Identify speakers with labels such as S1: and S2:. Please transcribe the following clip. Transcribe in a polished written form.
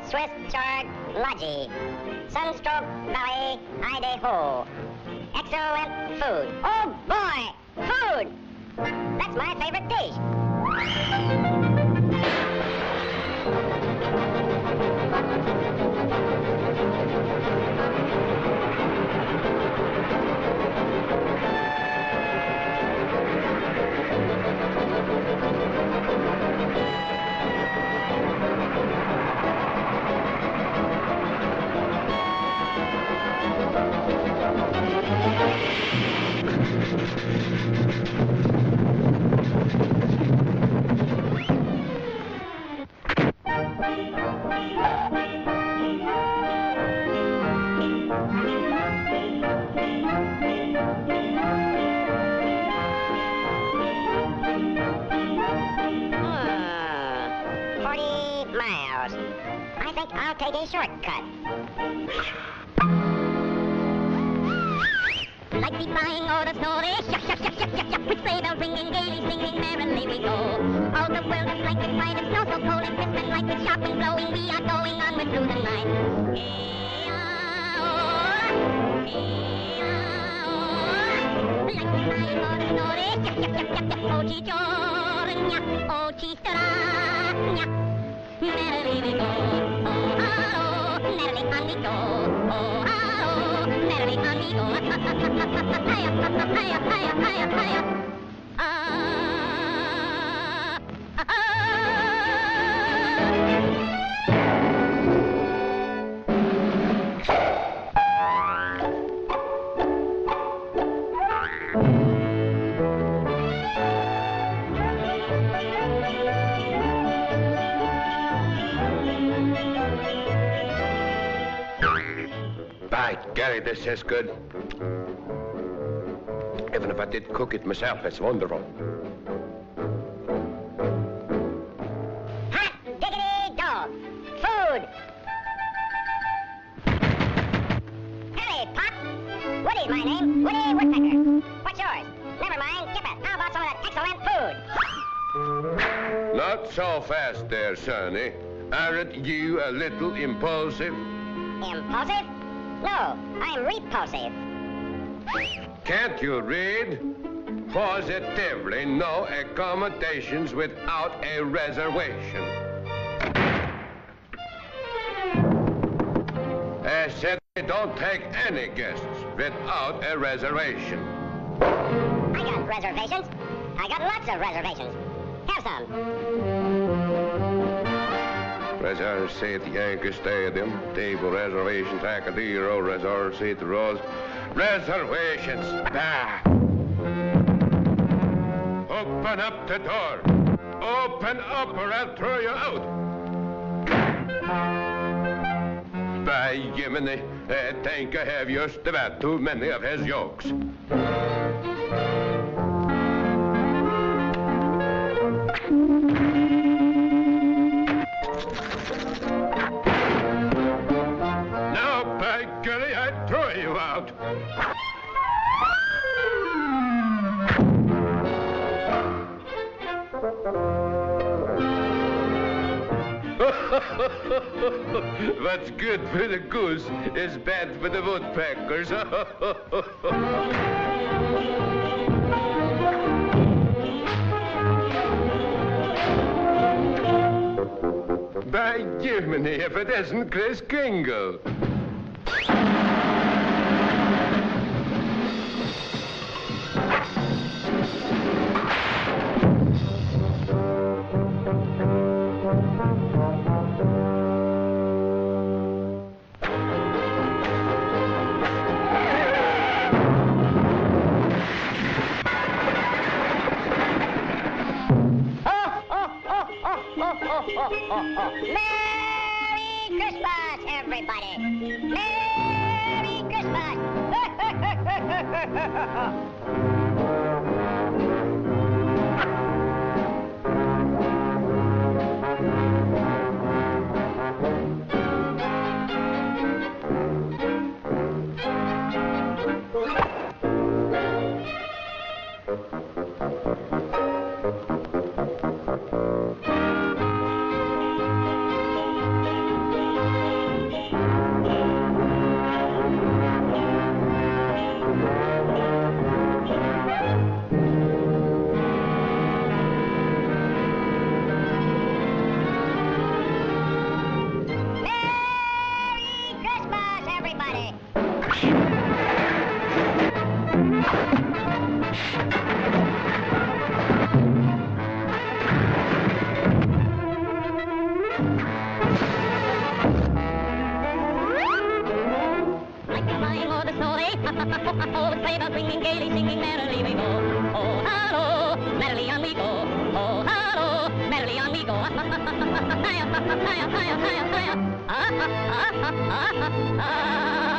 S1: Swiss chard lodgy. Sunstroke Valley, Idaho. Excellent food. Oh boy, food! That's my favorite dish. I'll take a shortcut. Like the flying or the snowy, shuck, shuck, shuck, shuck, shuck, shuck, with sleigh bells ringing, gaily singing, merrily we go. All the world is like this night, it's snow so cold and crisp and like it's sharp and blowing. We are going onward through the night. Like the flying or the snowy, shuck, shuck, shuck, shuck, shuck, oh, chi-giornia, oh, chi-strania, merrily we go. Merrily on we go, oh, oh, merrily on we go. Hi-ya, hi-ya, hi-ya, hi-ya, hi-ya.
S2: Gary, this is good. Even if I did cook it myself, it's wonderful.
S1: Hot diggity dog. Food. Howdy, Pop. Woody's my name. Woody Woodpecker. What's yours? Never mind. Skip it. How about some of that excellent food?
S2: Not so fast there, Sonny. Aren't you a little impulsive?
S1: Impulsive? No, I'm repulsive.
S2: Can't you read? Positively no accommodations without a reservation. I said don't take any guests without a reservation.
S1: I got reservations. I got lots of reservations. Have some.
S2: Reserve seat Yankee Stadium, table reservations, Acadero, reserve seat Rose. Reservations. Ah. Open up the door. Open up or I'll throw you out. By Jiminy, I think I have just about too many of his jokes. What's good for the goose is bad for the woodpeckers. By Jiminy, if it isn't Chris Kringle.
S1: Merry Christmas, everybody! Merry Christmas! Oh, the sleigh bells ringing gaily, singing merrily we go. Oh, hallo, merrily on we go. Oh, hallo, merrily on we go. Hi-ya, hi-ya, hi-ya, hi-ya, hi-ya. Ah, ah, ah, ah, ah, ah.